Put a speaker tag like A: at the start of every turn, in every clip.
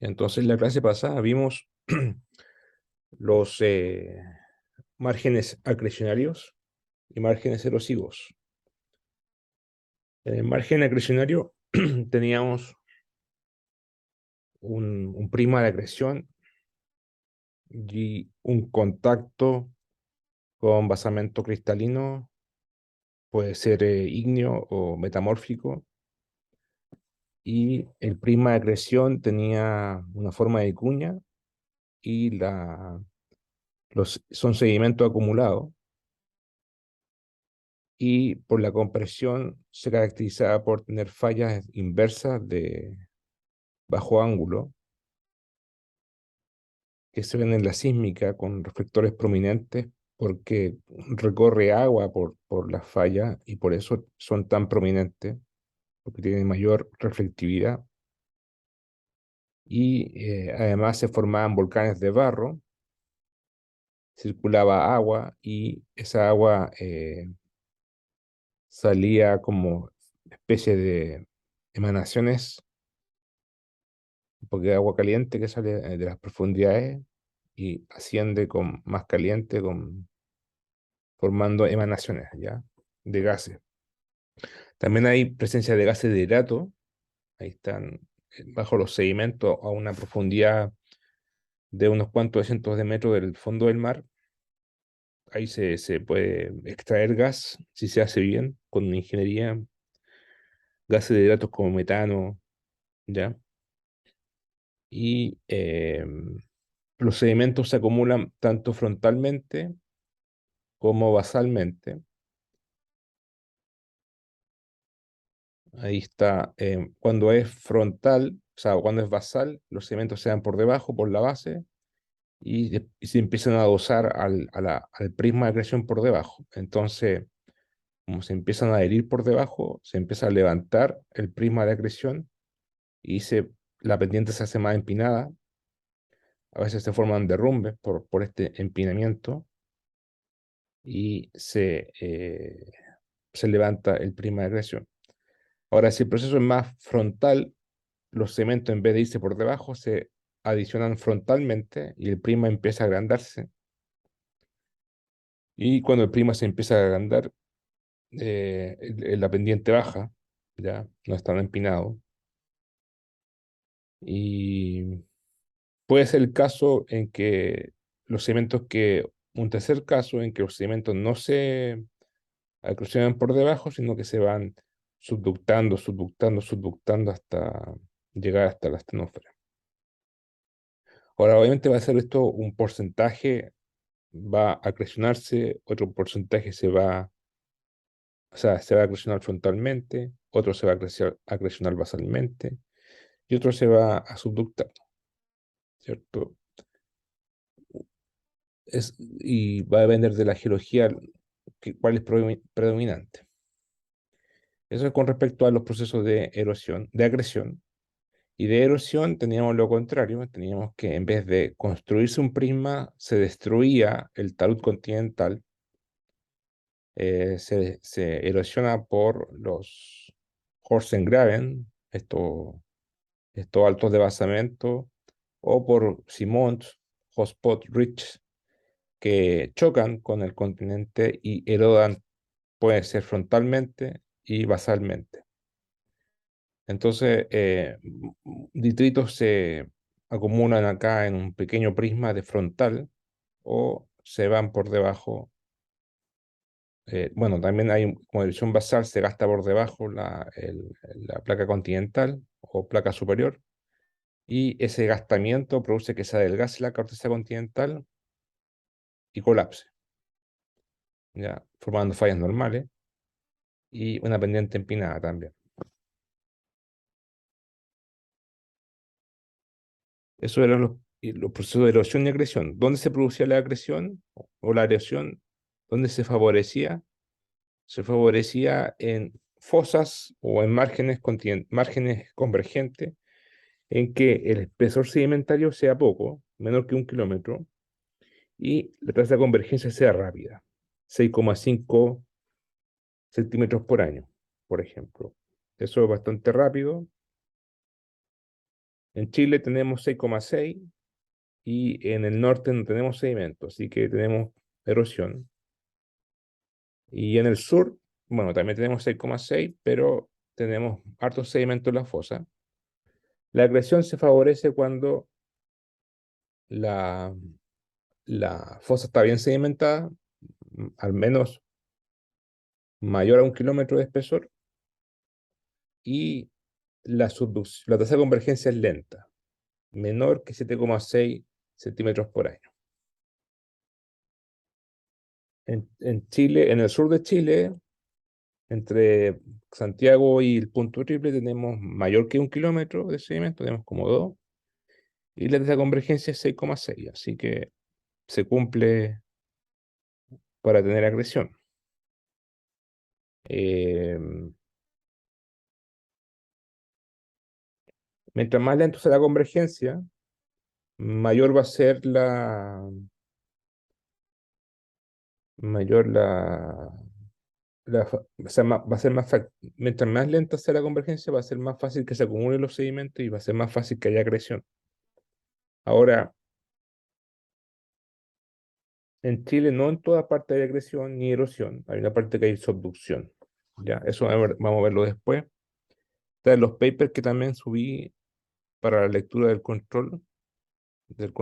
A: Entonces, en la clase pasada vimos los márgenes acrecionarios y márgenes erosivos. En el margen acrecionario teníamos un prisma de acreción y un contacto con basamento cristalino, puede ser ígneo o metamórfico, y el prisma de acreción tenía una forma de cuña y son sedimentos acumulados, y por la compresión se caracterizaba por tener fallas inversas de bajo ángulo que se ven en la sísmica con reflectores prominentes porque recorre agua por las fallas y por eso son tan prominentes, porque tienen mayor reflectividad. Y además se formaban volcanes de barro, circulaba agua y esa agua salía como especie de emanaciones, un poco de agua caliente que sale de las profundidades y asciende con más caliente, formando emanaciones, ¿ya? De gases. También hay presencia de gases de hidrato, ahí están bajo los sedimentos a una profundidad de unos cuantos cientos de metros del fondo del mar. Ahí se puede extraer gas, si se hace bien, con ingeniería, gases de hidratos como metano, ¿ya? Y los sedimentos se acumulan tanto frontalmente como basalmente. Ahí está. Cuando es frontal, o sea, cuando es basal, los sedimentos se dan por debajo, por la base, y se empiezan a adosar al prisma de acreción por debajo. Entonces, como se empiezan a adherir por debajo, se empieza a levantar el prisma de acreción y la pendiente se hace más empinada. A veces se forman derrumbes por este empinamiento y se levanta el prisma de acreción. Ahora, si el proceso es más frontal, los cementos en vez de irse por debajo se adicionan frontalmente y el prisma empieza a agrandarse. Y cuando el prisma se empieza a agrandar, la pendiente baja, ya no es tan empinado. Y puede ser el caso en que un tercer caso en que los sedimentos no se acrecionan por debajo, sino que se van subductando, subductando, subductando hasta llegar hasta la estratosfera. Ahora, obviamente va a ser esto un porcentaje, va a acrecionarse, otro porcentaje o sea, se va a acrecionar frontalmente, otro se va a acrecionar basalmente y otro se va a subductar, ¿cierto? Y va a depender de la geología cuál es predominante. Eso es con respecto a los procesos de erosión, de acreción. Y de erosión teníamos lo contrario, teníamos que en vez de construirse un prisma, se destruía el talud continental, se erosiona por los Horsengraben, estos altos de basamento, o por Simons, Hotspot Ridge, que chocan con el continente y erodan, puede ser frontalmente y basalmente. Entonces, detritos se acumulan acá en un pequeño prisma de frontal o se van por debajo. Bueno, también hay, como erosión basal, se gasta por debajo la placa continental o placa superior, y ese gastamiento produce que se adelgace la corteza continental y colapse, ya formando fallas normales y una pendiente empinada también. Eso eran los procesos de erosión y acreción. ¿Dónde se producía la acreción o la erosión? ¿Dónde se favorecía? Se favorecía en fosas o en márgenes convergentes en que el espesor sedimentario sea poco, menor que 1 kilómetro, y la tasa de convergencia sea rápida, 6,5 centímetros por año, por ejemplo. Eso es bastante rápido En Chile tenemos 6,6 y en el norte no tenemos sedimento, así que tenemos erosión. Y en el sur, bueno, también tenemos 6,6, pero tenemos hartos sedimentos en la fosa. La acreción se favorece cuando la, la fosa está bien sedimentada, al menos mayor a 1 kilómetro de espesor, y la tasa de convergencia es lenta, menor que 7,6 centímetros por año. En Chile, en el sur de Chile, entre Santiago y el Punto Triple, tenemos mayor que 1 kilómetro de sedimento, tenemos como 2, y la tasa de convergencia es 6,6, así que se cumple para tener agresión. Eh, Mientras más lento sea la convergencia, mayor va a ser mayor o sea, va a ser mientras más lenta sea la convergencia, va a ser más fácil que se acumulen los sedimentos y va a ser más fácil que haya agresión. Ahora, en Chile no en toda parte hay agresión ni erosión, hay una parte que hay subducción. Ya, eso vamos a verlo después. Están los papers que también subí para la lectura del control del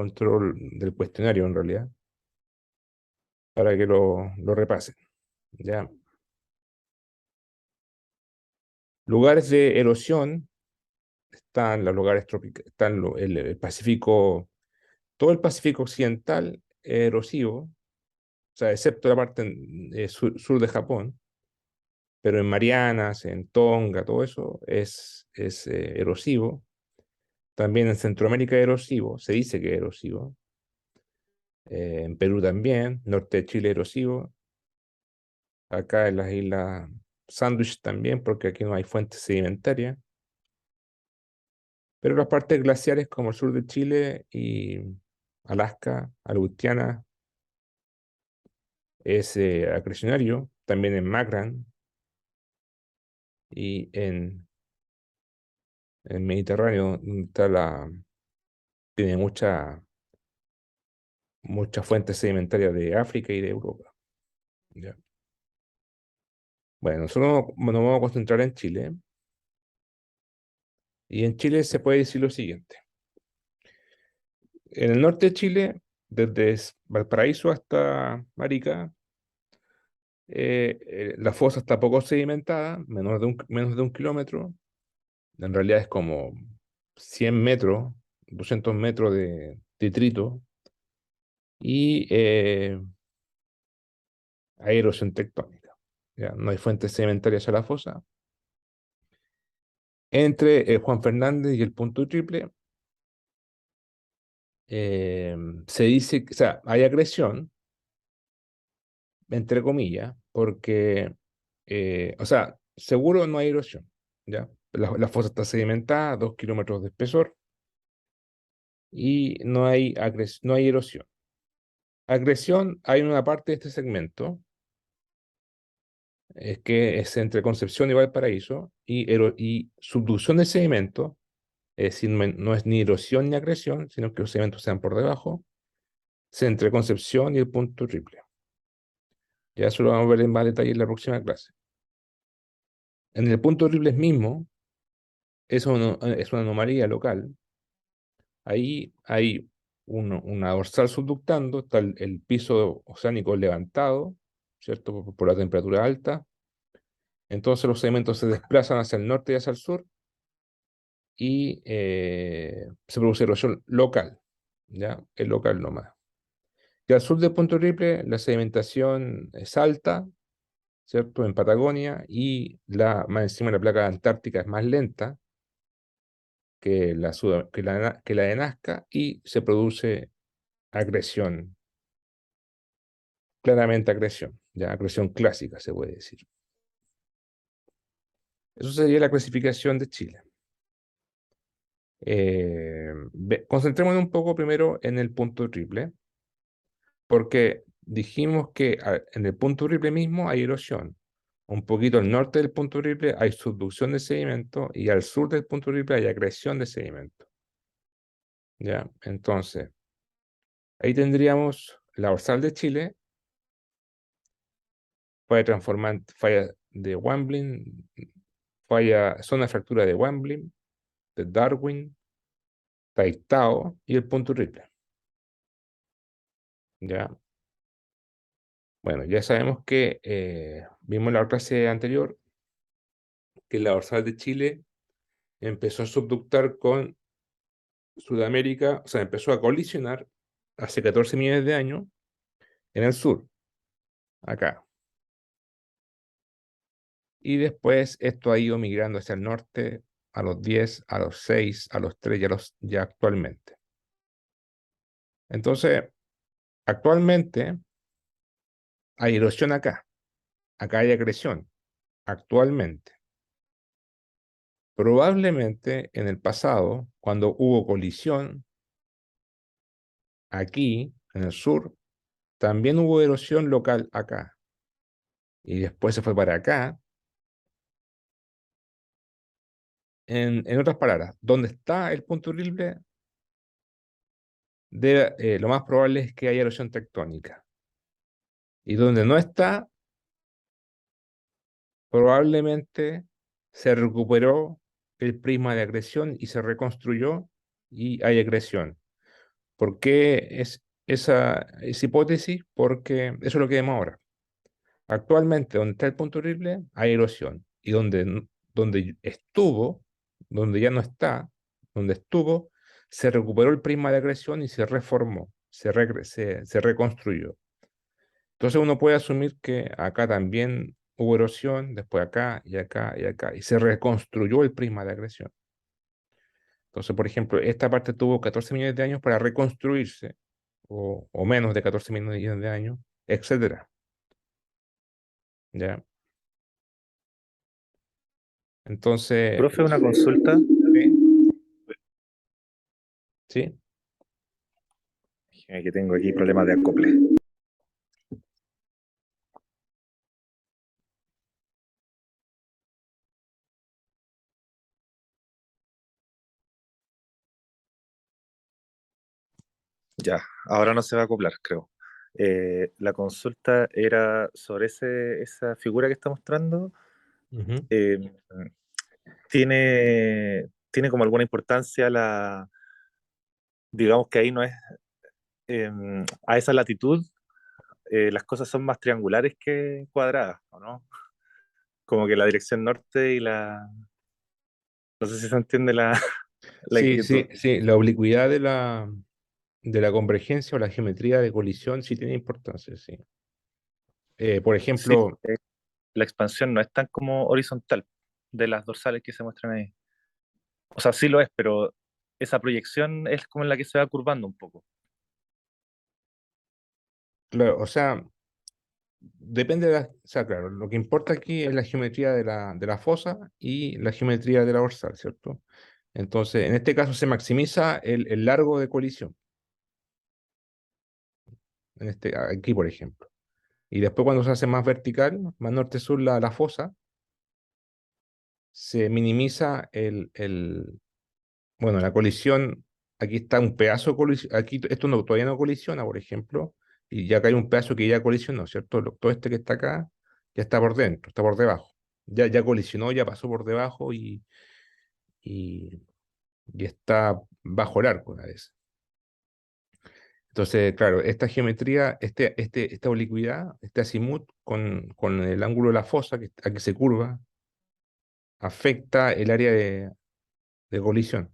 A: cuestionario en realidad, para que lo repasen. Ya. Lugares de erosión están los lugares tropicales, están el Pacífico, todo el Pacífico occidental erosivo, o sea, excepto la parte sur de Japón, pero en Marianas, en Tonga, todo eso es erosivo. También en Centroamérica es erosivo, se dice que es erosivo. En Perú también, norte de Chile erosivo. Acá en las islas Sandwich también, porque aquí no hay fuentes sedimentarias. Pero las partes glaciares como el sur de Chile y Alaska, Aleutiana, es acrecionario, también en Magran y en el Mediterráneo, donde tiene muchas fuentes sedimentarias de África y de Europa. ¿Ya? Bueno, nosotros nos vamos a concentrar en Chile, y en Chile se puede decir lo siguiente. En el norte de Chile, desde Valparaíso hasta Marica, la fosa está poco sedimentada, menos de un kilómetro. En realidad es como 100 metros, 200 metros de detrito, y hay erosión tectónica. ¿Ya? No hay fuentes sedimentarias a la fosa. Entre Juan Fernández y el Punto Triple, se dice, o sea, hay agresión, entre comillas, porque, o sea, seguro no hay erosión, ¿ya? La fosa está sedimentada, 2 kilómetros de espesor, y no hay erosión. Agresión hay en una parte de este segmento, es que es entre Concepción y Valparaíso, y subducción de sedimento, es decir, no es ni erosión ni agresión, sino que los sedimentos sean por debajo, es entre Concepción y el Punto Triple. Ya eso lo vamos a ver en más detalle en la próxima clase. En el Punto Triple mismo, es una anomalía local. Ahí hay una dorsal subductando, está el piso oceánico levantado, ¿cierto? Por la temperatura alta. Entonces los sedimentos se desplazan hacia el norte y hacia el sur, y se produce erosión local, ¿ya? Es local nomás. Y al sur de Punto Triple la sedimentación es alta, ¿cierto? En Patagonia, y más encima la placa antártica es más lenta que la de Nazca, y se produce agresión, claramente agresión, ya agresión clásica se puede decir. Eso sería la clasificación de Chile. Concentrémonos un poco primero en el Punto Triple, porque dijimos que en el Punto Triple mismo hay erosión. Un poquito al norte del Punto Triple hay subducción de sedimento, y al sur del Punto Triple hay agresión de sedimento. ¿ya? Entonces, ahí tendríamos la dorsal de Chile, falla transformante, falla de Wembley, falla, zona de fractura de Wembley, de Darwin, Taitao y el punto triple, ¿ya? Bueno, ya sabemos que vimos en la clase anterior que la dorsal de Chile empezó a subductar con Sudamérica, o sea, empezó a colisionar hace 14 millones de años en el sur, acá. Y después esto ha ido migrando hacia el norte a los 10, a los 6, a los 3 y a los ya actualmente. Entonces, actualmente hay erosión acá, acá hay acreción, actualmente. Probablemente en el pasado, cuando hubo colisión, aquí, en el sur, también hubo erosión local acá. Y después se fue para acá. En otras palabras, donde está el punto horrible, lo más probable es que haya erosión tectónica. Y donde no está, probablemente se recuperó el prisma de agresión y se reconstruyó y hay agresión. ¿Por qué es esa hipótesis? Porque eso es lo que vemos ahora. Actualmente, donde está el punto horrible, hay erosión. Y donde estuvo, donde ya no está, donde estuvo, se recuperó el prisma de agresión y se reformó, se reconstruyó. Entonces uno puede asumir que acá también hubo erosión, después acá y acá y acá, y se reconstruyó el prisma de agresión. Entonces, por ejemplo, esta parte tuvo 14 millones de años para reconstruirse, o menos de 14 millones de años, etcétera. ¿Ya? Entonces,
B: Profe, una consulta.
A: sí, sí.
B: Que tengo aquí problemas de acople. Ya, ahora no se va a acoplar, creo. La consulta era sobre esa figura que está mostrando.
A: Ujú.
B: Eh, ¿tiene como alguna importancia digamos que ahí no es, eh, a esa latitud, las cosas son más triangulares que cuadradas, ¿o no? Como que la dirección norte no sé si se entiende la
A: Sí,
B: inquietud.
A: sí, sí, la oblicuidad de la convergencia o la geometría de colisión sí tiene importancia, sí. Por
B: Sí,
A: ejemplo,
B: la expansión no es tan como horizontal de las dorsales que se muestran ahí. O sea, sí lo es, pero esa proyección es como en la que se va curvando un poco.
A: claro, o sea, depende o sea, claro, lo que importa aquí es la geometría de la fosa y la geometría de la dorsal, ¿cierto? Entonces, en este caso se maximiza el largo de colisión, aquí, por ejemplo. Y después cuando se hace más vertical, más norte-sur la fosa, se minimiza bueno, la colisión, aquí está un pedazo de colisión, aquí esto todavía no colisiona, por ejemplo, y ya acá hay un pedazo que ya colisionó, ¿cierto? Todo este que está acá ya está por dentro, está por debajo. Ya colisionó, ya pasó por debajo y, y está bajo el arco una vez. Entonces, claro, esta geometría, esta oblicuidad, este azimut con el ángulo de la fosa a que se curva, afecta el área de colisión.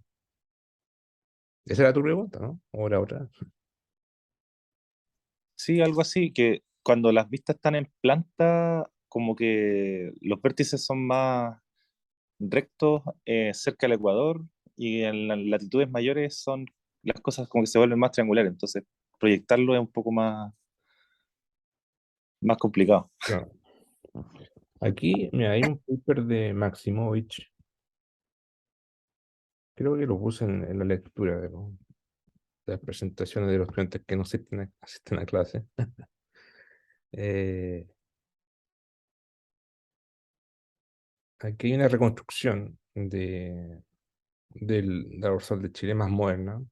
A: Esa era tu pregunta, ¿no? ¿O era otra?
B: Sí, algo así, que cuando las vistas están en planta, como que los vértices son más rectos cerca del ecuador y en las latitudes mayores son las cosas como que se vuelven más triangulares, entonces proyectarlo es un poco más complicado.
A: Claro. Aquí, mira, hay un paper de Maximovich, creo que lo puse en la lectura de las presentaciones de los estudiantes que no asisten a clase. Eh, Aquí hay una reconstrucción de la dorsal de Chile más moderna,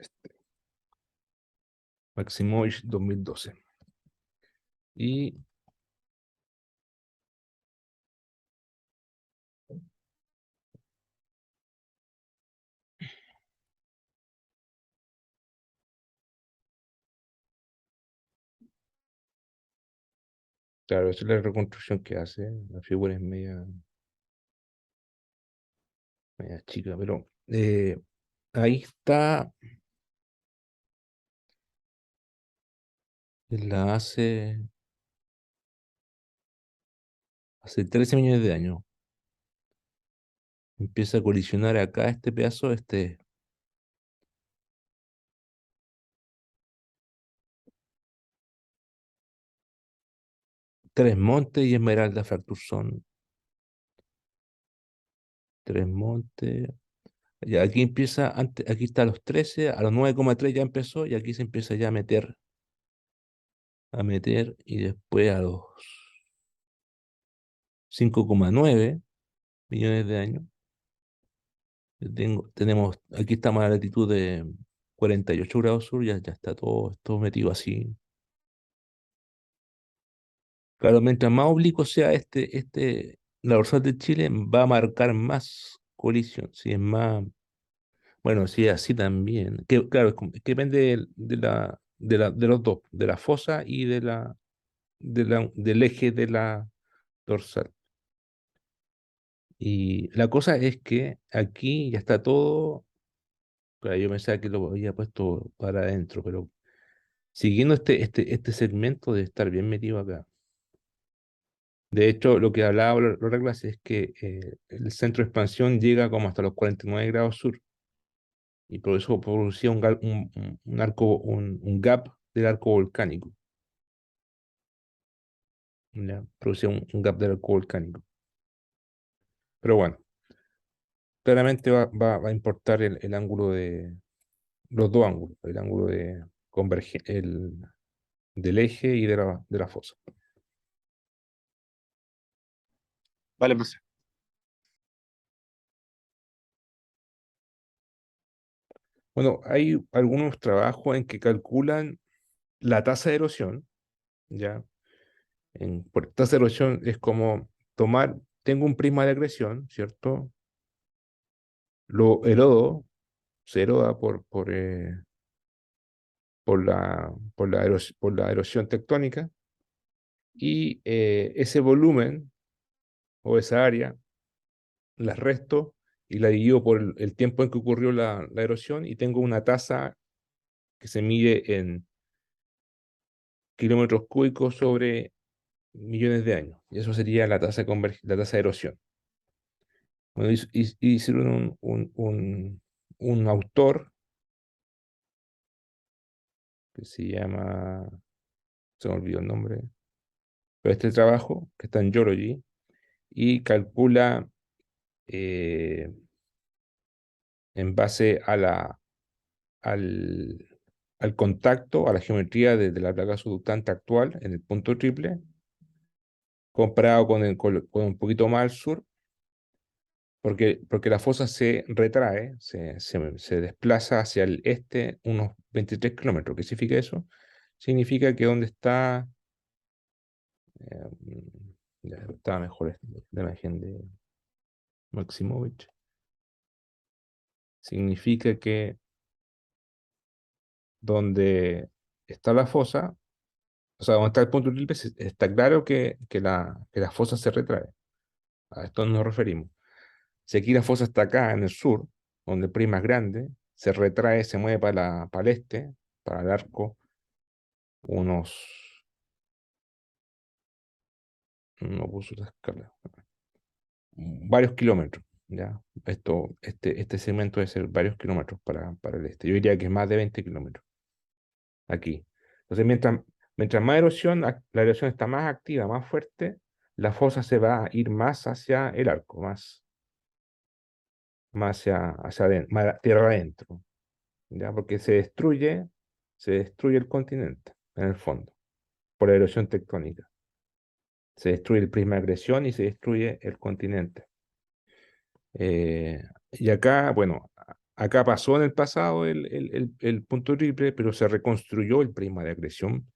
A: Este, Maximovich 2012. Y claro, esa es la reconstrucción que hace. La figura es media chica, pero ahí está. La hace 13 millones de años. Empieza a colisionar acá este pedazo, Tres Montes y Esmeralda Fracture son Tres Montes. Ya aquí empieza, antes, aquí está a los 13, a los 9,3 ya empezó y aquí se empieza ya a meter y después a los 5,9 millones de años. Tenemos, aquí estamos a la latitud de 48 grados sur, ya está todo metido así. Claro, mientras más oblicuo sea la dorsal de Chile, va a marcar más colisión. Si es más, bueno, si es así también. Claro, es que depende de los dos, de la fosa y del eje de la dorsal. Y la cosa es que aquí ya está todo. Claro, yo pensaba que lo había puesto para adentro, pero siguiendo este segmento de estar bien metido acá. De hecho, lo que hablaba Laura Glass es que el centro de expansión llega como hasta los 49 grados sur y por eso producía un gap del arco volcánico. ¿Ya? Producía un gap del arco volcánico. Pero bueno, claramente va a importar el ángulo los dos ángulos, el ángulo de del eje y de la fosa.
B: Vale, profe.
A: Bueno, hay algunos trabajos en que calculan la tasa de erosión, ¿ya? Por tasa de erosión es como tengo un prisma de acreción, ¿cierto? Lo erodo, se eroda por la erosión tectónica y ese volumen o esa área la resto y la divido por el tiempo en que ocurrió la erosión y tengo una tasa que se mide en kilómetros cúbicos sobre millones de años. Y eso sería la tasa de erosión. Bueno, hicieron un autor que se llama, se me olvidó el nombre, pero este trabajo, que está en Geology, y calcula eh, en base al, al contacto, a la geometría de la placa subductante actual en el punto triple, comparado con un poquito más al sur, porque la fosa se retrae, se desplaza hacia el este unos 23 kilómetros. ¿Qué significa eso? Significa que donde está, ya estaba mejor la imagen de Maximovich, significa que donde está la fosa, o sea, donde está el punto triple, está claro que la fosa se retrae. A esto nos referimos. Si aquí la fosa está acá en el sur, donde el prisma es grande, se retrae, se mueve para el este, para el arco, unos, no puso la escala, varios kilómetros, ¿ya? Este segmento debe ser varios kilómetros para el este. Yo diría que es más de 20 kilómetros aquí. Entonces, mientras más erosión, la erosión está más activa, más fuerte, la fosa se va a ir más hacia el arco, más hacia adentro, más tierra adentro, ¿ya? Porque se destruye el continente, en el fondo, por la erosión tectónica. Se destruye el prisma de agresión y se destruye el continente. Y acá, bueno, acá pasó en el pasado el punto triple, pero se reconstruyó el prisma de acreción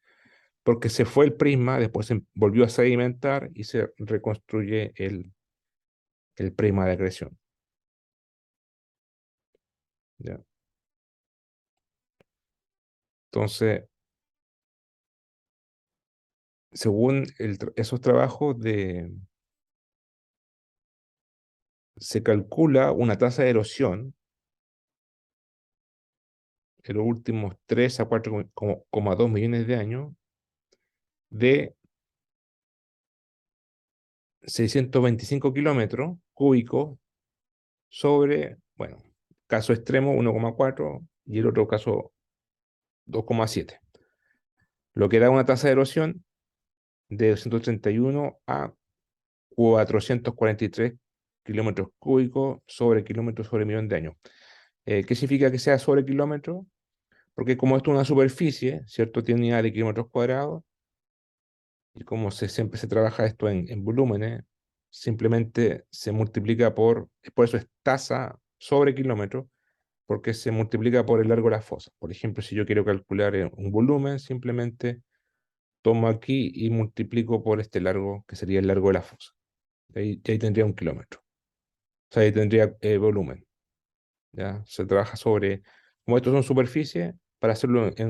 A: porque se fue el prisma, después se volvió a sedimentar y se reconstruye el prisma de acreción. ¿Ya? Entonces, según esos trabajos se calcula una tasa de erosión en los últimos 3 a 4,2 millones de años de 625 kilómetros cúbicos sobre, bueno, caso extremo 1,4 y el otro caso 2,7, lo que da una tasa de erosión de 231 a 443 kilómetros cúbicos sobre kilómetro sobre millón de años. ¿Qué significa que sea sobre kilómetro? Porque como esto es una superficie, ¿cierto? Tiene unidad de kilómetros cuadrados, y como siempre se trabaja esto en volúmenes, simplemente se multiplica por eso es tasa sobre kilómetro, porque se multiplica por el largo de la fosa. Por ejemplo, si yo quiero calcular un volumen, simplemente tomo aquí y multiplico por este largo, que sería el largo de la fosa. Y ahí tendría 1 kilómetro. O sea, ahí tendría volumen. ¿Ya? Se trabaja sobre, como estos son superficies, para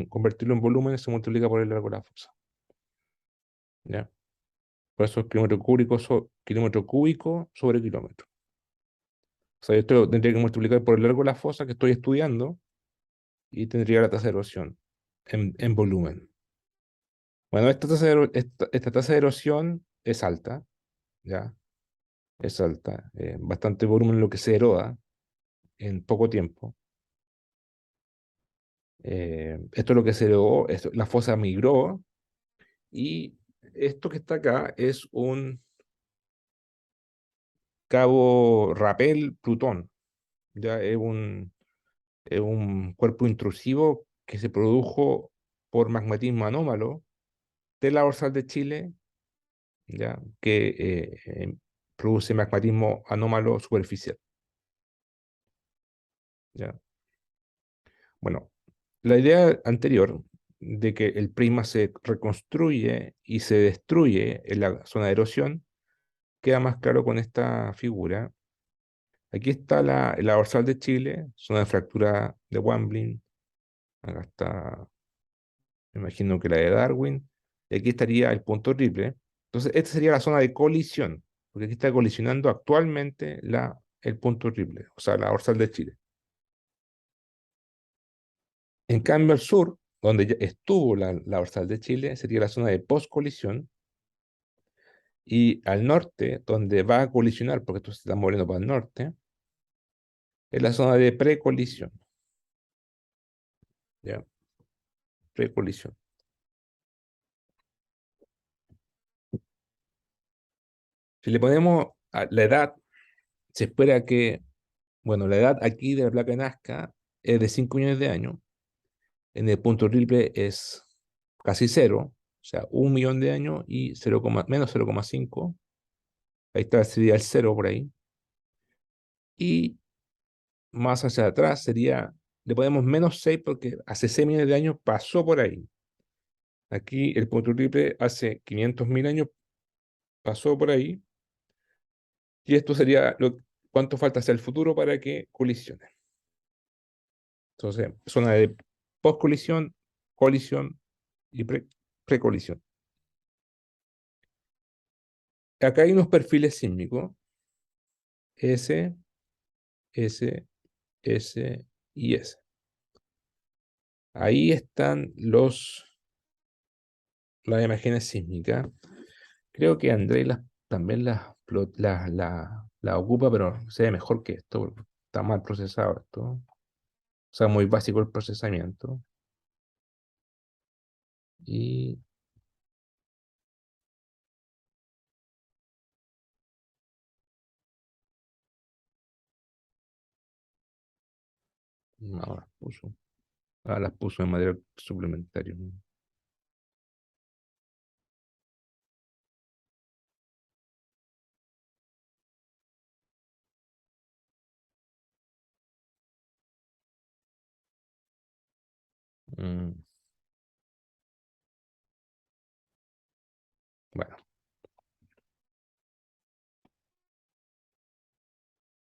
A: convertirlo en volumen se multiplica por el largo de la fosa. ¿Ya? Por eso es kilómetro cúbico sobre kilómetro. O sea, esto lo tendría que multiplicar por el largo de la fosa que estoy estudiando y tendría la tasa de erosión en volumen. Bueno, esta tasa de erosión es alta, ¿ya? Es alta. Bastante volumen lo que se eroda en poco tiempo. Esto es lo que se erodó, la fosa migró y esto que está acá es un cabo Rapel Plutón, ¿ya? Es un cuerpo intrusivo que se produjo por magmatismo anómalo de la dorsal de Chile, ¿ya? Que produce magmatismo anómalo superficial, ¿ya? Bueno, la idea anterior de que el prisma se reconstruye y se destruye en la zona de erosión queda más claro con esta figura. Aquí está la dorsal de Chile, zona de fractura de Wamblin. Acá está, me imagino que la de Darwin. Y aquí estaría el punto triple. Entonces, esta sería la zona de colisión, porque aquí está colisionando actualmente el punto triple, o sea, la dorsal de Chile. En cambio, al sur, donde ya estuvo la dorsal de Chile, sería la zona de poscolisión. Y al norte, donde va a colisionar, porque esto se está moviendo para el norte, es la zona de precolisión. ¿Ya? Precolisión. Si le ponemos la edad, se espera que, bueno, la edad aquí de la placa de Nazca es de 5 millones de años. En el punto triple es casi cero, o sea, 1 millón de años y menos 0,5. Ahí está, sería el cero por ahí. Y más hacia atrás le ponemos menos 6 porque hace 6 millones de años pasó por ahí. Aquí el punto triple hace 500.000 años pasó por ahí. Y esto sería cuánto falta hacia el futuro para que colisione. Entonces, zona de poscolisión, colisión y precolisión. Acá hay unos perfiles sísmicos, S, S, S y S. Ahí están las imágenes sísmicas. Creo que André también las ocupa, pero se ve mejor que esto, porque está mal procesado esto. O sea, muy básico el procesamiento. Y no, las puso de manera suplementaria. Mm, bueno,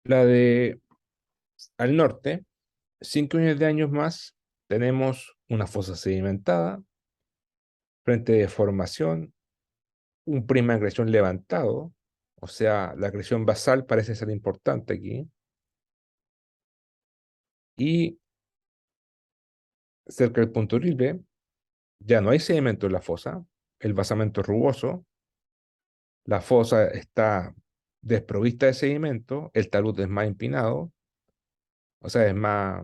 A: la de al norte, 5 millones de años más, tenemos una fosa sedimentada, frente de formación, un prisma de acreción levantado, o sea, la acreción basal parece ser importante aquí, y cerca del punto Rayleigh ya no hay sedimento en la fosa, el basamento es rugoso, la fosa está desprovista de sedimento, el talud es más empinado, o sea, es más,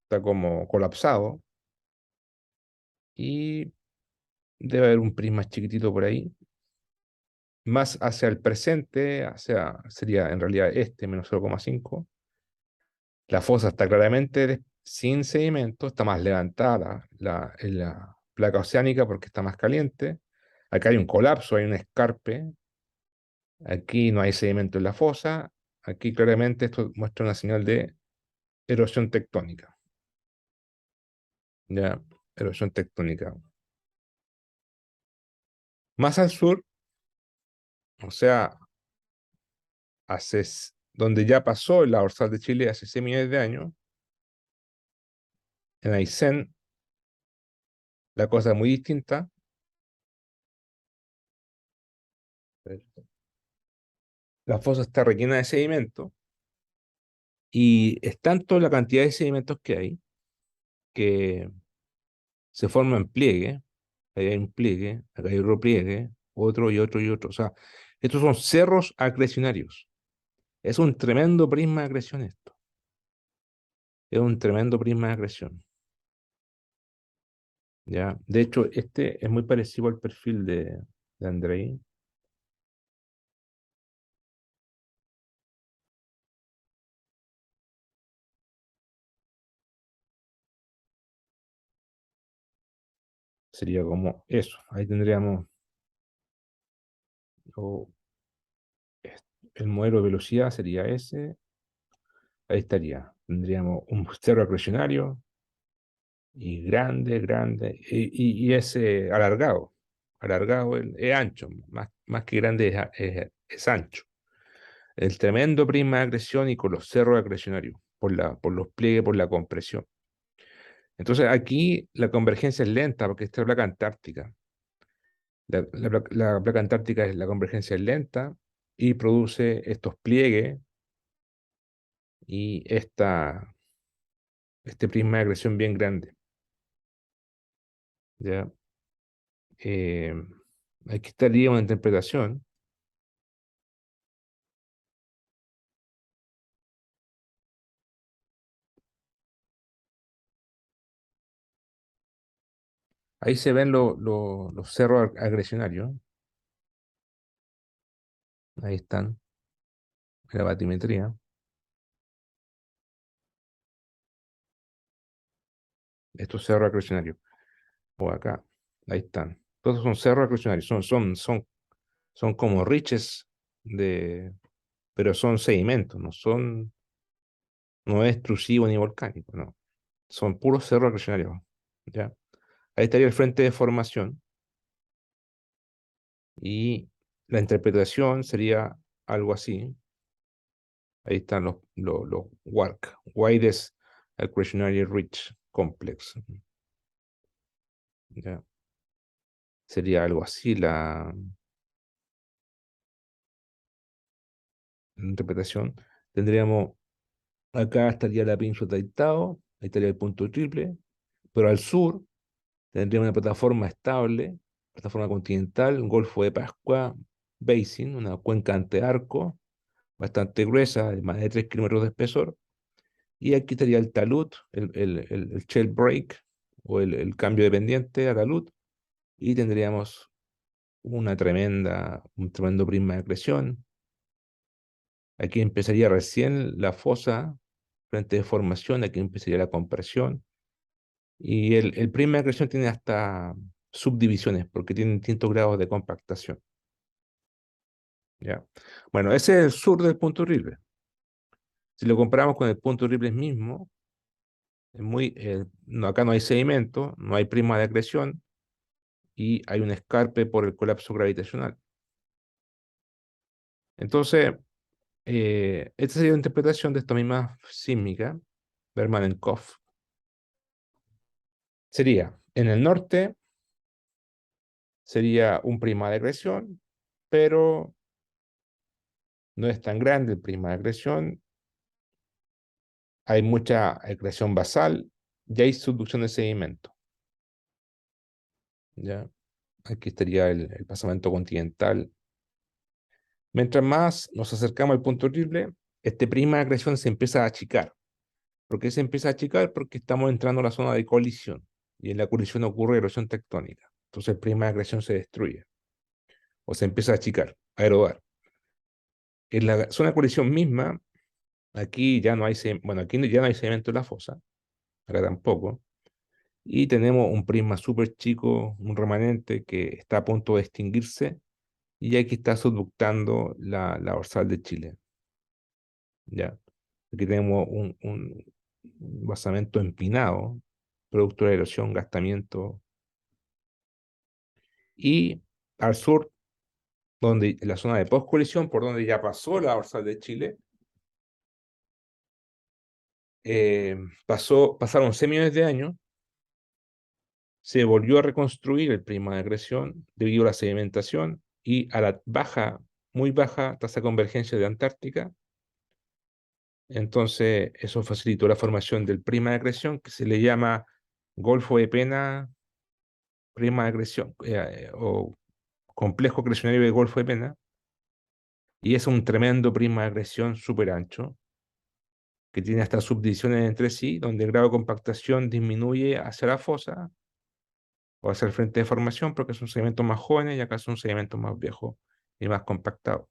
A: está como colapsado, y debe haber un prisma chiquitito por ahí, más hacia el presente, sería en realidad este menos 0,5. La fosa está claramente sin sedimento, está más levantada en la placa oceánica porque está más caliente. Acá hay un colapso, hay un escarpe. Aquí no hay sedimento en la fosa. Aquí claramente esto muestra una señal de erosión tectónica. Ya, erosión tectónica. Más al sur, o sea, donde ya pasó la dorsal de Chile hace 6 millones de años, en Aysén, la cosa es muy distinta. La fosa está rellena de sedimento y es tanto la cantidad de sedimentos que hay que se forman pliegues. Ahí hay un pliegue, acá hay otro pliegue, otro y otro y otro. O sea, estos son cerros acrecionarios. Es un tremendo prisma de acreción esto. Es un tremendo prisma de acreción. ¿Ya? De hecho, este es muy parecido al perfil de Andrei. Sería como eso. Ahí tendríamos o, el modelo de velocidad sería ese. Ahí estaría. Tendríamos un cerro acrecionario y grande, grande, y es alargado. Alargado es ancho, más que grande es ancho. El tremendo prisma de acreción y con los cerros acrecionarios, por los pliegues, por la compresión. Entonces aquí la convergencia es lenta porque esta es la placa antártica. La placa antártica es la convergencia es lenta y produce estos pliegues y este prisma de acreción bien grande. ¿Ya? Eh, Aquí estaría una interpretación. Ahí se ven los cerros agresionarios. Ahí están, en la batimetría. Estos cerros acrecionarios. O acá. Ahí están. Todos son cerros acrecionarios. Son como riches pero son sedimentos, no es extrusivo ni volcánico, no. Son puros cerros acrecionarios. ¿Ya? Ahí estaría el frente de formación. Y la interpretación sería algo así. Ahí están los WARC, Widest Accretionary Ridge Complex. ¿Ya? Sería algo así la interpretación. Tendríamos, acá estaría la península de Taitao, ahí estaría el punto triple, pero al sur tendríamos una plataforma estable, plataforma continental, un Golfo de Pascua, Basin, una cuenca ante arco, bastante gruesa, de más de 3 kilómetros de espesor. Y aquí estaría el talud, el shell break o el cambio de pendiente a talud. Y tendríamos un tremendo prisma de acreción. Aquí empezaría recién la fosa frente de formación, aquí empezaría la compresión. Y el prisma de acreción tiene hasta subdivisiones porque tiene distintos grados de compactación. ¿Ya? Bueno, ese es el sur del punto Ripple. Si lo comparamos con el punto Ripple mismo, no, acá no hay sedimento, no hay prima de acreción y hay un escarpe por el colapso gravitacional. Entonces, esta sería la interpretación de esta misma sísmica, Berman-Koff. Sería, en el norte, sería un prima de acreción, pero no es tan grande el prima de acreción, hay mucha acreción basal y hay subducción de sedimento. ¿Ya? Aquí estaría el pasamento continental. Mientras más nos acercamos al punto triple, este prima de acreción se empieza a achicar. ¿Por qué se empieza a achicar? Porque estamos entrando a la zona de colisión y en la colisión ocurre erosión tectónica. Entonces el prima de acreción se destruye o se empieza a achicar, a erodar. En la zona de colisión misma, aquí ya no hay, bueno, aquí ya no hay sedimento en la fosa, acá tampoco, y tenemos un prisma súper chico, un remanente que está a punto de extinguirse y aquí está subductando la dorsal de Chile. ¿Ya? Aquí tenemos un basamento empinado, producto de erosión, gastamiento, y al sur, donde la zona de postcolisión, por donde ya pasó la dorsal de Chile, pasaron 6 millones de años, se volvió a reconstruir el prisma de acreción debido a la sedimentación y a la muy baja tasa de convergencia de Antártica. Entonces, eso facilitó la formación del prisma de acreción que se le llama Golfo de Pena, prisma de acreción, o complejo acrecionario del Golfo de Pena, y es un tremendo prisma de acreción súper ancho, que tiene hasta subdivisiones entre sí, donde el grado de compactación disminuye hacia la fosa o hacia el frente de formación, porque son sedimentos más jóvenes y acá son sedimentos más viejos y más compactados.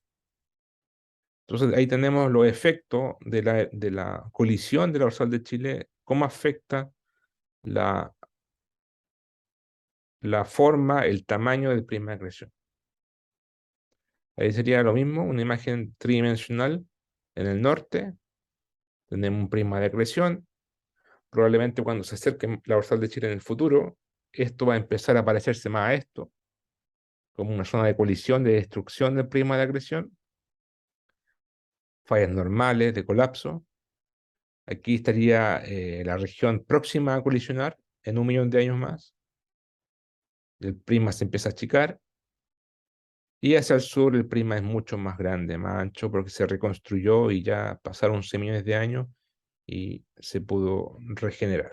A: Entonces ahí tenemos los efectos de la colisión de la dorsal de Chile, cómo afecta la, la forma, el tamaño del prisma de acreción. Ahí sería lo mismo, una imagen tridimensional en el norte, tenemos un prisma de acreción, probablemente cuando se acerque la dorsal de Chile en el futuro, esto va a empezar a parecerse más a esto, como una zona de colisión, de destrucción del prisma de acreción, fallas normales de colapso. Aquí estaría la región próxima a colisionar en 1 millón de años más. El prisma se empieza a achicar y hacia el sur el prisma es mucho más grande, más ancho, porque se reconstruyó y ya pasaron 6 millones de años y se pudo regenerar.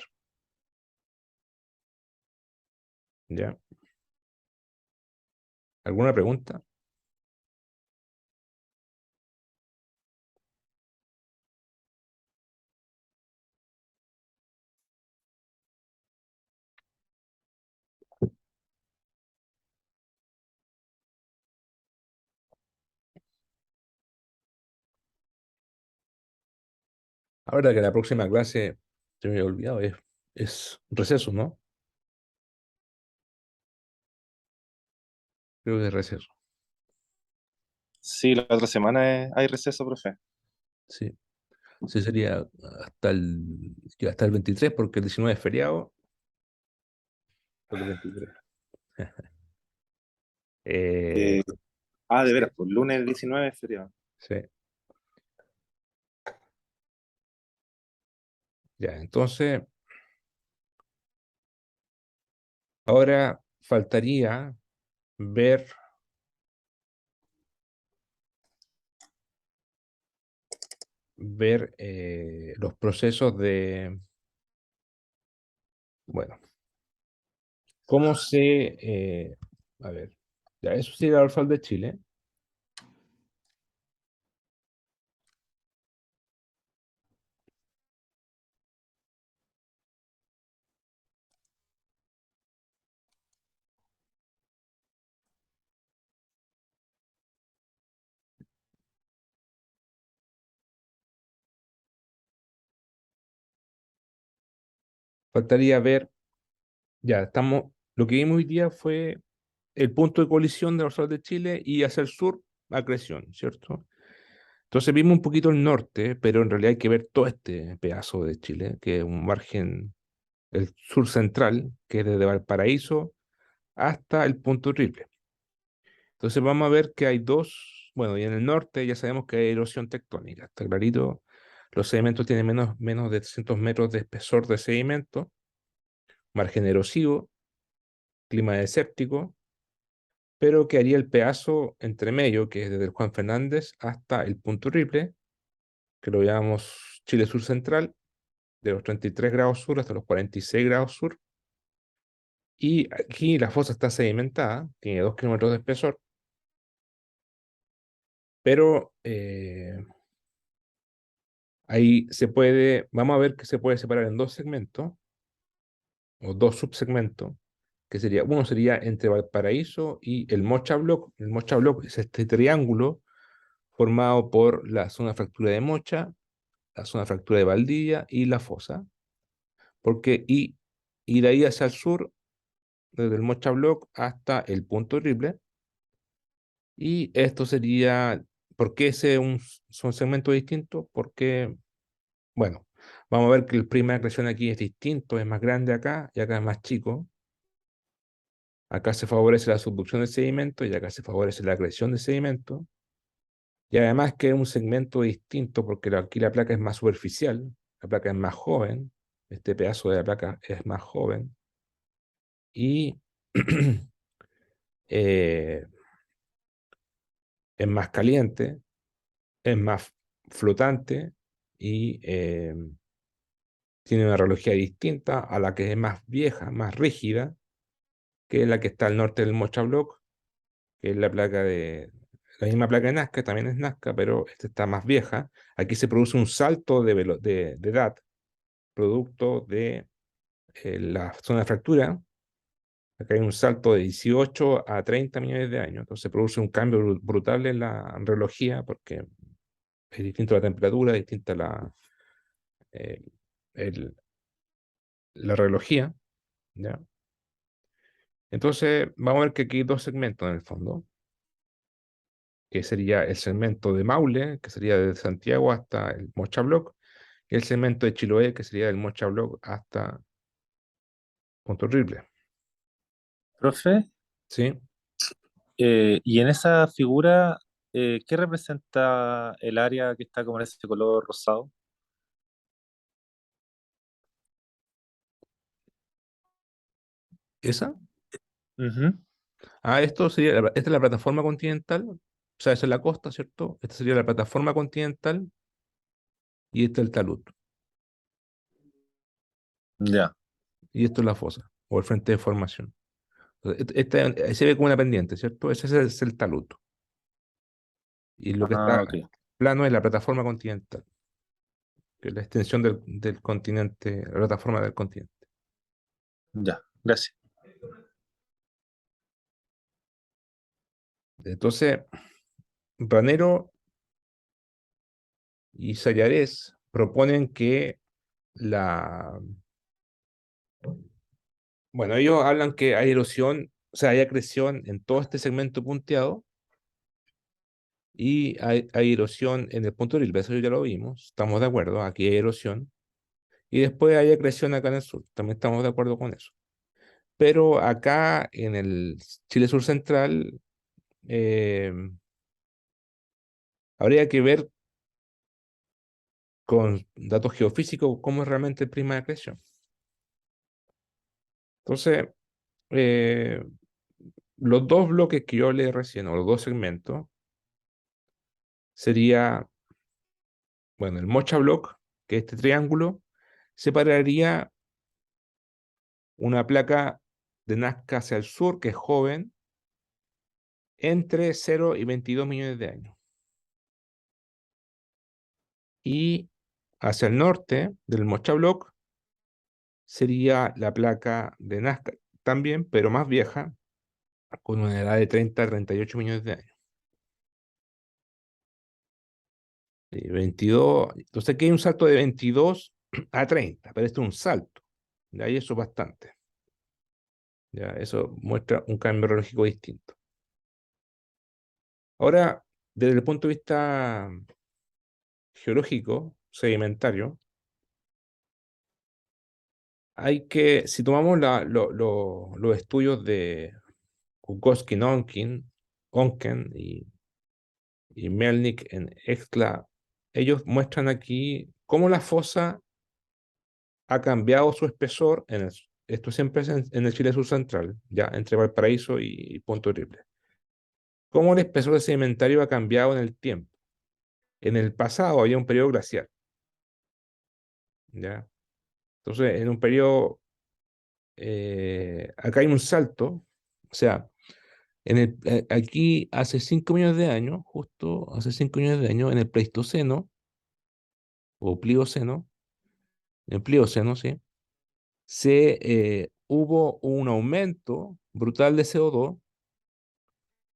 A: ¿Ya? ¿Alguna pregunta? Ahora que la próxima clase, se me había olvidado, es receso, ¿no? Creo que es receso.
B: Sí, la otra semana hay receso, profe.
A: Sí. Sí, sería hasta el 23 porque el 19 es feriado. Hasta el 23.
B: Eh,
A: Eh,
B: de
A: sí,
B: veras, pues lunes 19 es feriado.
A: sí. Ya, entonces, ahora faltaría ver, los procesos bueno, cómo a ver, ya, eso sí, la dorsal de Chile. Faltaría ver, ya, lo que vimos hoy día fue el punto de colisión de la dorsal de Chile y hacia el sur, acreción, ¿cierto? Entonces vimos un poquito el norte, pero en realidad hay que ver todo este pedazo de Chile, que es un margen, el sur central, que es desde Valparaíso hasta el Punto Triple. Entonces vamos a ver que hay dos, bueno, y en el norte ya sabemos que hay erosión tectónica, está clarito. Los sedimentos tienen menos de 300 metros de espesor de sedimento, margen erosivo, clima desértico, pero que haría el pedazo entre medio, que es desde el Juan Fernández hasta el Punto Triple, que lo llamamos Chile Sur Central, de los 33 grados sur hasta los 46 grados sur. Y aquí la fosa está sedimentada, tiene 2 kilómetros de espesor, pero ahí vamos a ver que se puede separar en dos segmentos o dos subsegmentos, que sería, uno sería entre Valparaíso y el Mocha Block. El Mocha Block es este triángulo formado por la zona de fractura de Mocha, la zona de fractura de Valdivia y la fosa, y de ahí hacia el sur, desde el Mocha Block hasta el Punto Triple, y esto sería, ¿por qué son segmentos distintos? Porque, bueno, vamos a ver que el prima de acreción aquí es distinto, es más grande acá y acá es más chico. Acá se favorece la subducción del sedimento y acá se favorece la acreción del sedimento. Y además que es un segmento distinto porque aquí la placa es más superficial, la placa es más joven, este pedazo de la placa es más joven y eh, es más caliente, es más flotante y tiene una reología distinta a la que es más vieja, más rígida, que es la que está al norte del Mocha Block, que es la misma placa de Nazca, también es Nazca, pero esta está más vieja. Aquí se produce un salto de edad, producto de la zona de fractura. Acá hay un salto de 18 a 30 millones de años. Entonces se produce un cambio brutal en la reología porque es distinta la temperatura, distinta eh, el- la reología, ¿ya? Entonces vamos a ver que aquí hay dos segmentos en el fondo, que sería el segmento de Maule, que sería desde Santiago hasta el Mocha Block, y el segmento de Chiloé, que sería del Mocha Block hasta Punto Triple.
B: Profe,
A: ¿Sí?
B: y en esa figura, ¿qué representa el área que está como en ese color rosado?
A: ¿Esa?
B: Ujú.
A: Esto sería, esta es la plataforma continental, o sea, esa es la costa, ¿cierto? Esta sería la plataforma continental y este es el talud.
B: Ya.
A: Y esto es la fosa, o el frente de formación. Entonces, se ve como una pendiente, ¿cierto? Ese es el talud. Y lo que
B: Ah,
A: está
B: ok.
A: plano es la plataforma continental, que es la extensión del continente, la plataforma del continente.
B: Ya, gracias.
A: Entonces, Ranero y Sayares proponen que la... Bueno, ellos hablan que hay erosión, o sea, hay acreción en todo este segmento punteado y hay erosión en el punto de eso ya lo vimos, estamos de acuerdo, aquí hay erosión. Y después hay acreción acá en el sur, también estamos de acuerdo con eso. Pero acá en el Chile Sur Central eh, habría que ver con datos geofísicos cómo es realmente el prisma de acreción. Entonces, eh, los dos bloques que yo leí recién, o los dos segmentos, sería, bueno, el Mocha Block, que es este triángulo, separaría una placa de Nazca hacia el sur, que es joven, entre 0 y 22 millones de años. Y hacia el norte del Mocha Block sería la placa de Nazca también, pero más vieja, con una edad de 30 a 38 millones de años. Y 22, entonces aquí hay un salto de 22 a 30, pero esto es un salto. De ahí eso es bastante. Ya, eso muestra un cambio biológico distinto. Ahora, desde el punto de vista geológico sedimentario, si tomamos los estudios de Kukoski, Onken y Melnik en Excla, ellos muestran aquí cómo la fosa ha cambiado su espesor esto siempre es en el Chile Sur Central, ya entre Valparaíso y Punto Triple. Cómo el espesor sedimentario ha cambiado en el tiempo. En el pasado había un periodo glacial, ¿ya? Entonces, en un periodo, acá hay un salto, o sea, aquí hace 5 millones de años, justo hace 5 millones de años, en el Pleistoceno, o Plioceno, en el Plioceno, sí, hubo un aumento brutal de CO2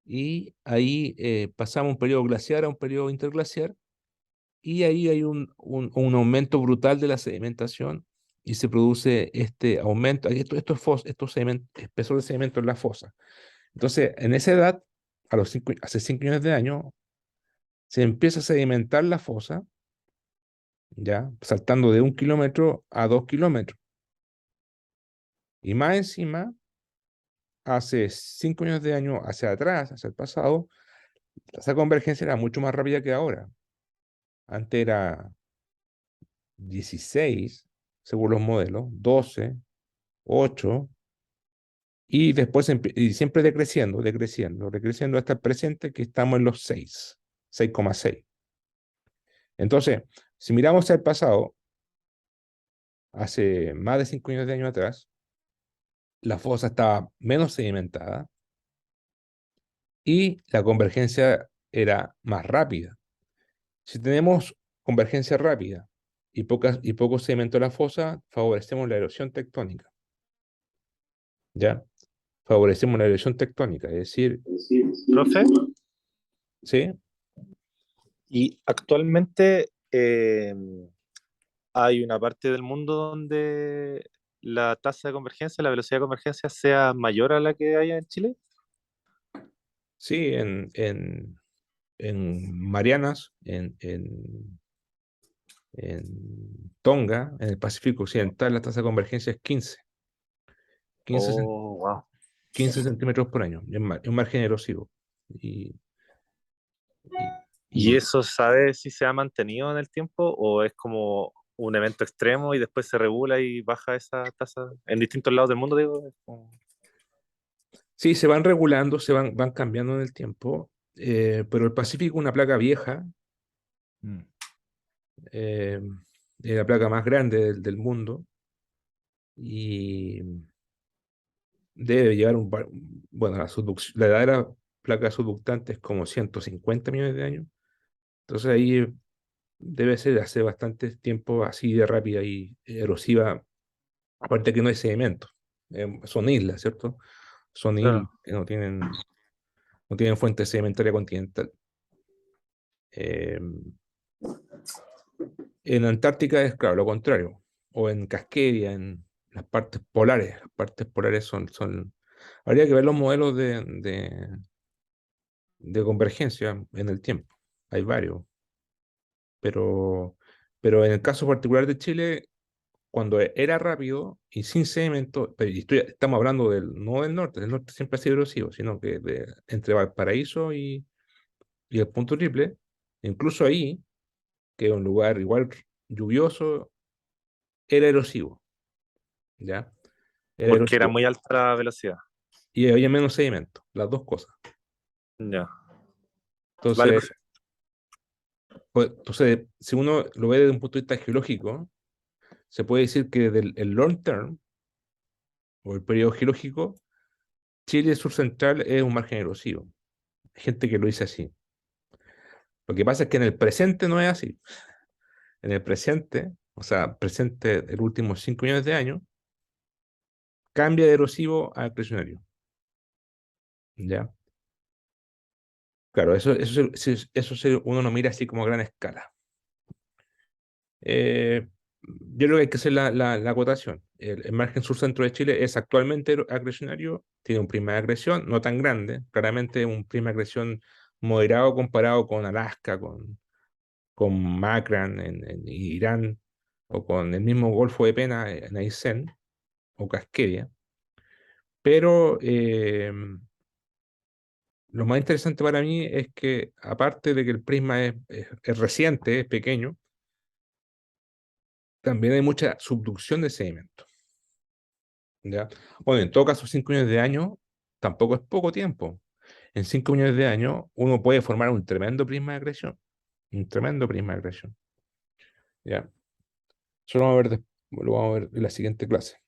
A: y ahí pasamos un periodo glaciar a un periodo interglaciar y ahí hay un aumento brutal de la sedimentación y se produce este aumento, espesor de sedimento en la fosa. Entonces, en esa edad, hace 5 millones de años, se empieza a sedimentar la fosa, ya, saltando de 1 kilómetro a 2 kilómetros. Y más encima, hace 5 millones de años hacia atrás, hacia el pasado, esa convergencia era mucho más rápida que ahora. Antes era 16, según los modelos, 12, 8, y después y siempre decreciendo hasta el presente que estamos en los 6, 6,6. Entonces, si miramos al pasado, hace más de 5 millones de años atrás, la fosa estaba menos sedimentada y la convergencia era más rápida. Si tenemos convergencia rápida y poco sedimento en la fosa, favorecemos la erosión tectónica. ¿Ya? Favorecemos la erosión tectónica, es decir,
B: Profe,
A: ¿sí?
B: y actualmente hay una parte del mundo donde la tasa de convergencia, la velocidad de convergencia sea mayor a la que hay en Chile.
A: Sí, en Marianas, en Tonga, en el Pacífico Occidental, la tasa de convergencia es 15, 15,
B: Oh, wow.
A: 15 centímetros por año, es un margen erosivo. Y, y,
B: ¿Y
A: y
B: eso sabe si se ha mantenido en el tiempo o es como un evento extremo y después se regula y baja esa tasa en distintos lados del mundo, digo? Es como-
A: sí, se van regulando, van cambiando en el tiempo, pero el Pacífico es una placa vieja,
B: Mm.
A: eh, es la placa más grande del mundo y debe llevar bueno, la edad de la placa subductante es como 150 millones de años. Entonces ahí debe ser hace bastante tiempo así de rápida y erosiva, aparte que no hay sedimento, son islas, ¿cierto? Son islas
B: Claro.
A: que no tienen fuente sedimentaria continental. Eh, en Antártica es, claro, lo contrario, o en Casquedia, en las partes polares habría que ver los modelos de convergencia en el tiempo, hay varios, pero, pero en el caso particular de Chile, cuando era rápido y sin sedimento, pero estamos hablando no del norte siempre ha sido erosivo, sino que entre Valparaíso y el Punto Triple, incluso ahí, que es un lugar igual lluvioso, era erosivo, ¿ya? Era
B: Porque era
A: erosivo.
B: muy alta la velocidad.
A: Y había menos sedimento, las dos cosas.
B: Ya. Vale,
A: Entonces,
B: profe.
A: si uno lo ve desde un punto de vista geológico, se puede decir que el long term, o el periodo geológico, Chile Sur Central es un margen erosivo. Hay gente que lo dice así. Lo que pasa es que en el presente no es así. En el presente, o sea, presente de los últimos 5 millones de años, cambia de erosivo a acrecionario. ¿Ya? Claro, uno lo mira así como a gran escala. Yo creo que hay que hacer la acotación. El margen sur-centro de Chile es actualmente acrecionario, tiene un prima de agresión, no tan grande, claramente un prima de agresión moderado comparado con Alaska, con Makran en Irán, o con el mismo Golfo de Pena en Aysén o Casquedia. Pero lo más interesante para mí es que, aparte de que el prisma es reciente, es pequeño, también hay mucha subducción de sedimento. ¿Ya? Bueno, en todo caso, 5 millones de años tampoco es poco tiempo. En 5 millones de años uno puede formar un tremendo prisma de acreción. Un tremendo prisma de acreción. ¿Ya? Eso lo vamos a ver en la siguiente clase.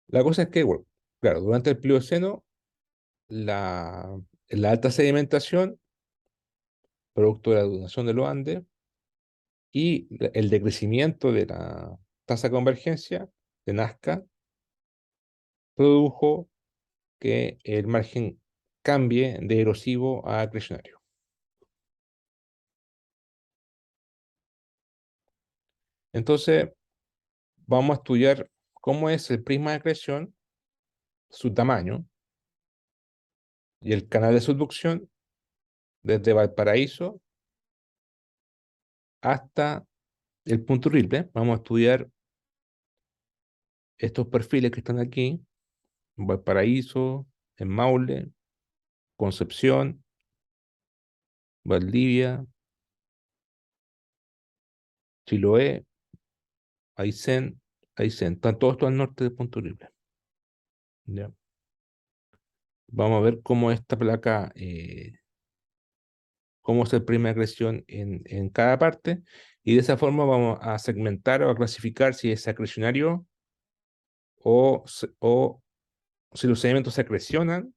A: La cosa es que, bueno, claro, durante el Plioceno, la alta sedimentación, producto de la donación de los Andes, y el decrecimiento de la tasa de convergencia de Nazca produjo que el margen cambie de erosivo a acrecionario. Entonces, vamos a estudiar cómo es el prisma de acreción, su tamaño y el canal de subducción desde Valparaíso hasta el punto Ripley. Vamos a estudiar estos perfiles que están aquí, en Valparaíso, en Maule, Concepción, Valdivia, Chiloé, Aysén, Aysén. Están todos estos al norte del punto Ripley. ¿Ya? Vamos a ver cómo esta placa, cómo es el prisma de acreción en cada parte, y de esa forma vamos a segmentar o a clasificar si es acrecionario o si los sedimentos se acrecionan,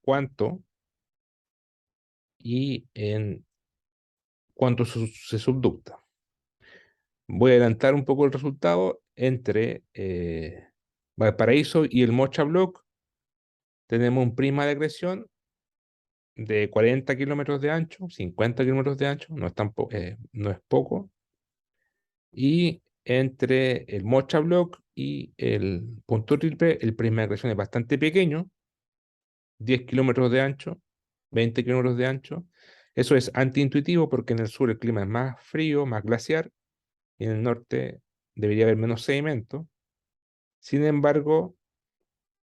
A: cuánto y en cuánto se subducta. Voy a adelantar un poco el resultado entre Valparaíso y el Mocha Block. Tenemos un prisma de acreción de 40 kilómetros de ancho, 50 kilómetros de ancho, no es poco. Y entre el Mocha Block y el punto triple, el prisma de acreción es bastante pequeño, 10 kilómetros de ancho, 20 kilómetros de ancho. Eso es antiintuitivo porque en el sur el clima es más frío, más glaciar, y en el norte debería haber menos sedimento. Sin embargo,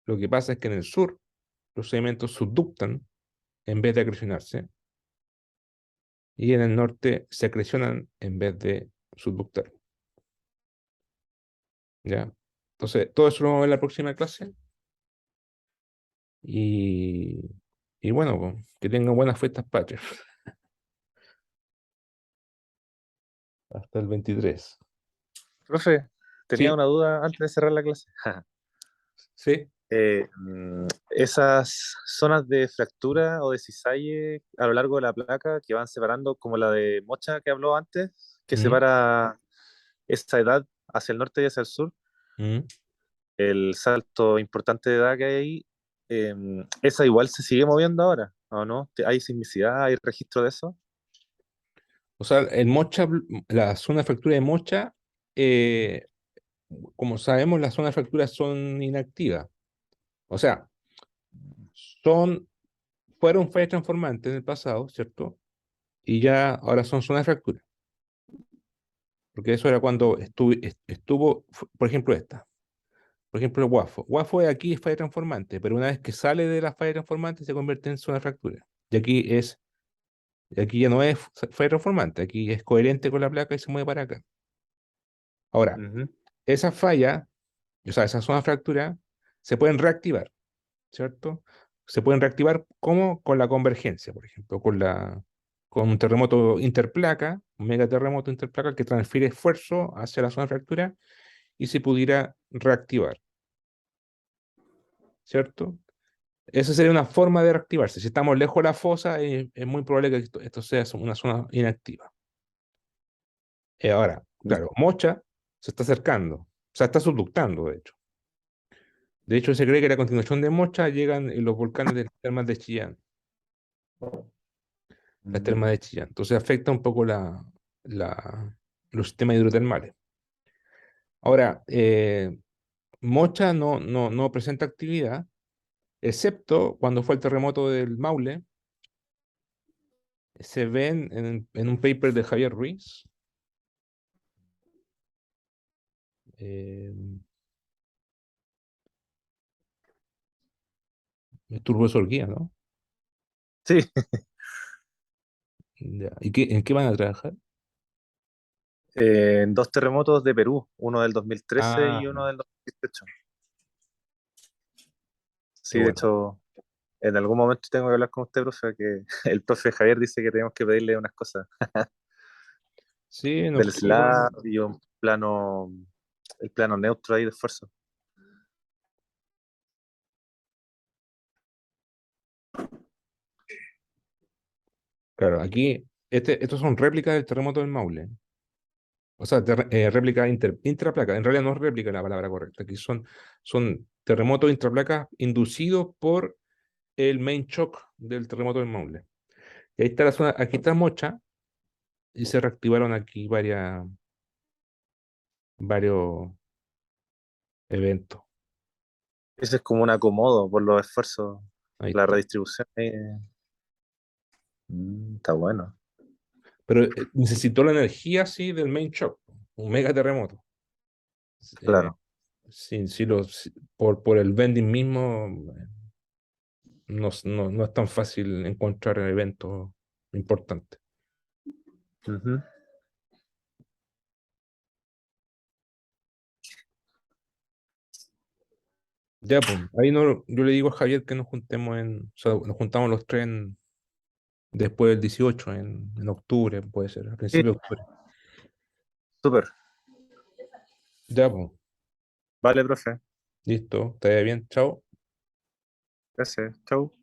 A: lo que pasa es que en el sur los sedimentos subductan en vez de acrecionarse, y en el norte se acrecionan en vez de subductar. ¿Ya? Entonces, todo eso lo vamos a ver en la próxima clase. Y, y bueno, pues, que tengan buenas fiestas patrias. Hasta el 23.
B: Profe, tenía
A: Sí,
B: una duda antes de cerrar la clase.
A: sí.
B: Esas zonas de fractura o de cisalle a lo largo de la placa que van separando, como la de Mocha que habló antes, que
A: Mm,
B: separa esa edad hacia el norte y hacia el sur,
A: mm.
B: el salto importante de edad que hay ahí, esa igual se sigue moviendo ahora, ¿o no? ¿Hay sismicidad? ¿Hay registro de eso?
A: O sea, la zona de fractura de Mocha, eh, como sabemos, las zonas de fractura son inactivas. O sea, son, fueron fallas transformantes en el pasado, ¿cierto? Y ya ahora son zonas de fractura. Porque eso era cuando por ejemplo, esta. Por ejemplo, el Guafo. Guafo de aquí es falla transformante, pero una vez que sale de la falla transformante se convierte en zona de fractura. Y aquí ya no es falla transformante, aquí es coherente con la placa y se mueve para acá. Ahora,
B: Ujú.
A: esa falla, o sea, esas zonas de fractura, se pueden reactivar, ¿cierto? Se pueden reactivar como con la convergencia, por ejemplo, con un terremoto interplaca, un megaterremoto interplaca que transfiere esfuerzo hacia la zona de fractura y se pudiera reactivar, ¿cierto? Esa sería una forma de reactivarse. Si estamos lejos de la fosa, es muy probable que esto sea una zona inactiva. Ahora, claro, Mocha se está acercando, o sea, está subductando, de hecho. De hecho, se cree que la continuación de Mocha llegan en los volcanes de las termas de Chillán, las termas
B: Mm.
A: de Chillán. Entonces afecta un poco los sistemas hidrotermales. Ahora, Mocha no presenta actividad, excepto cuando fue el terremoto del Maule, se ven en un paper de Javier Ruiz. Eh, es tu profesor guía, ¿no?
B: Sí,
A: Ya. ¿Y en qué van a trabajar?
B: en dos terremotos de Perú, uno del 2013
A: Ah,
B: y uno del 2018.
A: qué
B: Sí, de
A: bueno.
B: hecho, en algún momento tengo que hablar con usted, profe, que el profe Javier dice que tenemos que pedirle unas cosas
A: Sí, en
B: del
A: octubre.
B: SLAB y un plano, el plano neutro ahí de esfuerzo.
A: Claro, aquí, estos son réplicas del terremoto del Maule. O sea, réplica intraplaca. En realidad no es réplica la palabra correcta. Aquí son terremotos intraplacas inducidos por el main shock del terremoto del Maule. Y ahí está la zona, aquí está Mocha, y se reactivaron aquí varios eventos.
B: Ese es como un acomodo por los esfuerzos,
A: Ahí
B: la
A: está.
B: redistribución. Está bueno,
A: Pero necesitó la energía, sí, del main shock, un mega terremoto. Eh,
B: claro.
A: por el bending mismo, no es tan fácil encontrar eventos importantes.
B: Ujú.
A: Ya, pues, ahí no, yo le digo a Javier que nos juntemos o sea, nos juntamos los tres después del 18, en octubre, puede ser, a
B: Sí,
A: principios de octubre.
B: súper.
A: Ya, pues,
B: Vale, profe.
A: listo, está bien, chao.
B: Gracias. Chau.